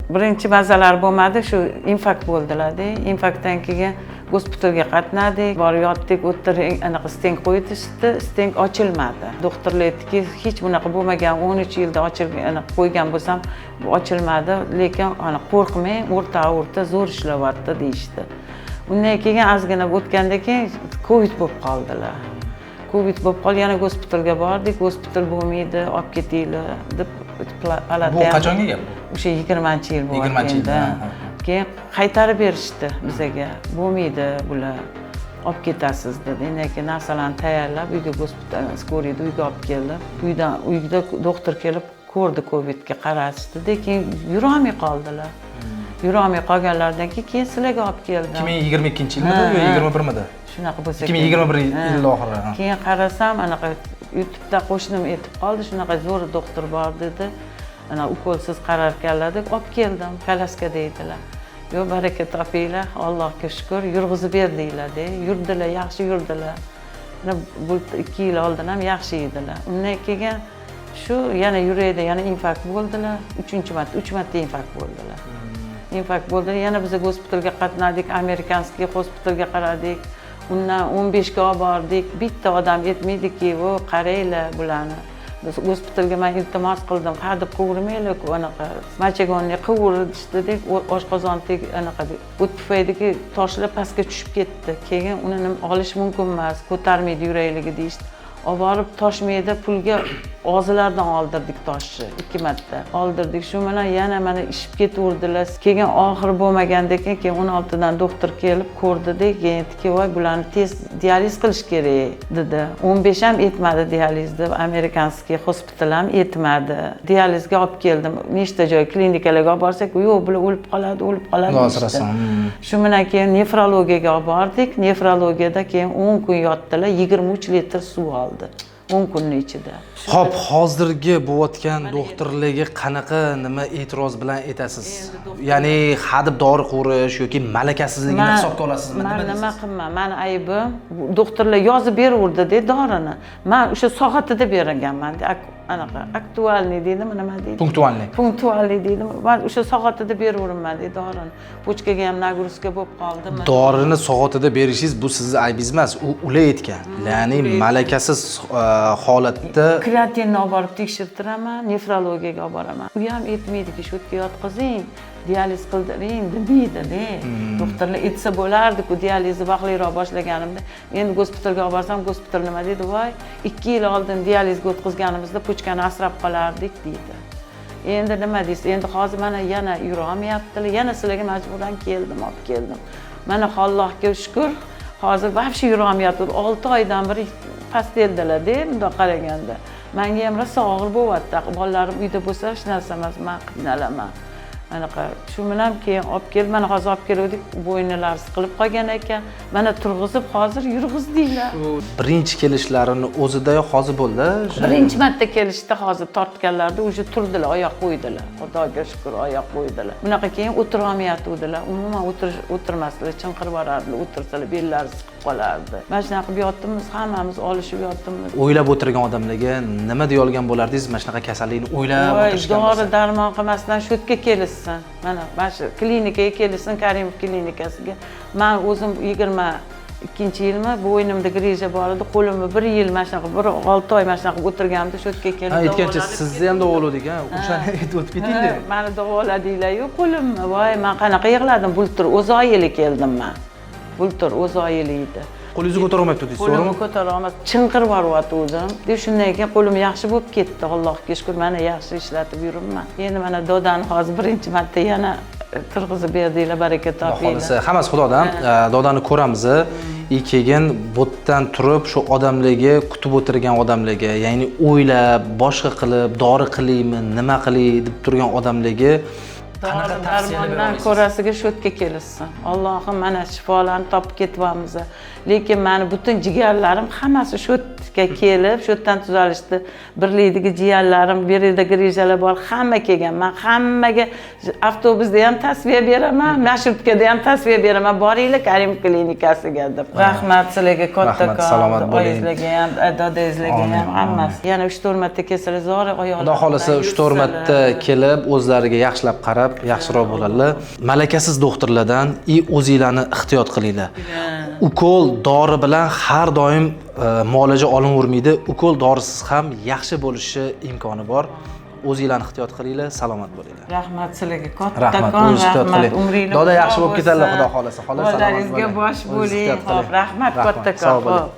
birinchi mazalar bo'lmadi, shu infarkt bo'ldilar-da. Infarktdan keyin gospitalga qatnadik, borib yotdik, o'tiring, anaqa stent qo'yishdi, stent ochilmadi. Doktorlar aytdiki, hech bunaqa bo'lmagan, 13 yilda ochilgan, qo'ygan bo'lsam ochilmadi, lekin ana qo'rqmang, o'rta zo'r ishlayapti deyishdi. Undan keyin ozgina o'tgandan keyin Covid bo'lib qoldilar. Covid bo'lib qoldi, yana gospitalga bordik, gospital bo'lmaydi, olib ketinglar deb palata. Bu qachongi gap? O'sha 20-yil bo'ldi. 20-yilda. Keyin qaytarib berishdi bizga. Bo'lmaydi bular. Olib ketasiz dedi. Endi keyin narsalarni tayyorlab, uyga gospital, skoriyda uyga olib keldi. Uyda doktor kelib ko'rdi, Covidga qarashdi, keyin yurolmay qoldilar. Yurolmay qolganlardan keyin sizlarga olib keldim. 2022-yilmi yo 21-mida? Shunaqa bo'lsa, 2021-yil oxiri. Keyin qarasam, anaqa YouTube'da qo'shnim aytib qoldi, shunaqa zo'r doktor bor dedi. Ana ukolsiz qararkanlar deb olib keldim, Kalaska deydilar. Yo, baraka topinglar, Allohga shukr, yurg'izib berdinglar-da. Yurdilar, yaxshi yurdilar. Mana bu 2 yil oldin ham yaxshi edilar. Undan keyin shu yana yurakda yana infarkt bo'ldilar. 3 marta infarkt bo'ldilar. Infarkt bo'ldi. Yana biz gospitalga qatnadik, amerikanskiy gospitalga qaradik. Undan 15 ga olib bordik. Bitta odam aytmaydiki, "Vo, qaranglar bularni." Biz gospitalga men iltimos qildim. Ha deb quvurmaylar, anaqa machagonni quvurdishdi-dek, oshqozondagi anaqa o't tufaydagi toshlar pastga tushib ketdi. Keyin uni olish mumkin emas, ko'tarmaydi yurakligi deyishdi. Olib borib toshmaydi, pulga og'zilardan oldirdik toshni 2 marta. Oldirdik, shu bilan yana mana ishib ketaverdilar. Keyin oxiri bo'lmagandan keyin 16 dan doktor kelib ko'rdi-da, keyin aytdiki, "Voy, bularni tez dializ qilish kerak" dedi. 15 ham etmadi dializ deb, amerikanskiy gospital ham etmadi. Dializga olib keldim. Nechta joy klinikalarga olib borsak, "Yo'q, bular o'lib qoladi, o'lib qoladi" deydi. Shu bilan keyin nefrologiyaga olib bordik. Nefrologiyada keyin 10 kun yotdilar, 23 litr suv oldi. 10 kunning ichida. Xo'p, hozirgi bo'layotgan doktorlarga qanaqa nima e'tiroz bilan aytasiz? Ya'ni hadeb dori qo'rish yoki malakasizligini hisobga olasizmi? Men nima qilman? Meni aybim doktorlar yozib beraverdi-da dorini. Men o'sha soatida berganman. Anaqa aktualniy deydimi, nima deydi? Punktualniy deydimi? Men o'sha soatida beraverman dedi dorini. Pochkaga ham nagruska bo'lib qoldi. Dorini soatida berishingiz bu sizning aybingiz emas, u ular aytgan. Ya'ni malakasiz holatda kreatinni olib borib tekshirtiraman, nefrologiyaga olib boraman. U ham aytmaydiki, sho'tga yotqizing, dializ qildiring demaydi-da. Doktorlar aytsa bo'lardi-ku, dializni vaqtliroq boshlaganimda. Endi gospitalga olib borsam, gospital nima dedi? "Voy, 2 yil oldin dializga o'tkazganimizda pochkani asrab qolardik" deydi. Endi nima deysiz? Endi hozir mana yana yurolmayaptilar. Yana sizlarga majburan keldim, olib keldim. Mana Allohga shukr, hozir vobshe yurolmayapti. 6 oydan beri pasteldalar-da, bundoq qaraganda. Menga ham rosa og'ir bo'lyapti. Bolalarim uyda bo'lsa, hech narsa emas, men qiynalaman. Anaqa shu bilan keyin olib kelib, mana hozir olib keldik, bo'ynilari siqilib qolgan ekan. Mana turg'izib, hozir yurg'izdinglar. Birinchi kelishlarini o'zidayoq hozir bo'ldi. Birinchi marta kelishdi, hozir tortganlarda o'sha turdilar, oyoq qo'ydilar. Xudoga shukr, oyoq qo'ydilar. Bunaqa keyin o'tira olmayotgandilar. Umuman o'tirmasdilar, chinqirib borardilar, o'tirsalar bellari siqib qolardi. Mana shunaqa qilib yotdimiz, hammamiz olishib yotdimiz. O'ylab o'tirgan odamlarga nima deya olgan bo'lardingiz? Mana shunaqa kasallikni o'ylab o'tirishgan bo'lsa. Dori darmon qilmasdan sho'tga kelishsin. Mana klinikaga kelishsin, Karimov klinikasiga. Men o'zim 22-yilmi bo'ynimda grija bor edi, qo'limni 1 yil mana shunaqa 6 oy mana shunaqa o'tirganimda sho'tga kelib. Aytgancha sizni ham davoladik-a? O'shani aytib o'tib ketinglar. Meni davoladinglar-yu qo'limni. Voy, men qanaqa yig'ladim, bultur o'z oyili keldim men. Bultur o'z oyili edi. Qo'lingizni ko'tara olmayapti deysiz, to'g'rimi? Qo'limni ko'tara olmas, chinqirib boryaptim. Deb shundan keyin qo'lim yaxshi bo'lib ketdi, Allohga shukr, mana yaxshi ishlatib yuribman. Endi mana dodani hozir birinchi marta yana turg'izib berdinglar, baraka topinglar. Xohlasa, hammasi Xudodan. Dodani ko'ramiz. Keyin botdan turib shu odamlarga, kutib o'tirgan odamlarga, ya'ni o'ylab, boshqa qilib, dori qilaymi, nima qilay deb turgan odamlarga qanaqa tavsiyalar berasiz? Ko'rasiga sho'tga kelishsin. Allohim mana shifolarni topib ketyapmiz. Lekin meni butun jigarlarim hammasi sho'tga kelib, sho'tdan tuzalishdi. Birlikdagi jigarlarim, bu yerda grijalar bor, hamma kelgan. Men hammaga avtobusda ham tasviya beraman, marshrutkada ham tasviya beraman. Boringlar Karim klinikasiga deb. Rahmat sizlarga kattakon. Oyingizlarga ham, dodangizlarga ham hammasi. Yana 3-4 marta kelsalar zori oyoqlar. Xudo xolasa 3-4 marta kelib, o'zlariga yaxshilab qarab, qarab yaxshiroq bo'ladilar. Malakasiz doktorlardan o'zinglarni ehtiyot qilinglar. Ukol dori bilan har doim muolaja olinavermaydi. Ukol dorisiz ham yaxshi bo'lishi imkoni bor. O'zinglarni ehtiyot qilinglar, salomat bo'linglar. Rahmat sizlarga Rahmat, kattakon ehtiyot qiling. umringiz Doda yaxshi bo'lib ketadilar, xudo xolasa. Xolos, bolalaringizga bosh bo'ling. Rahmat kattakon.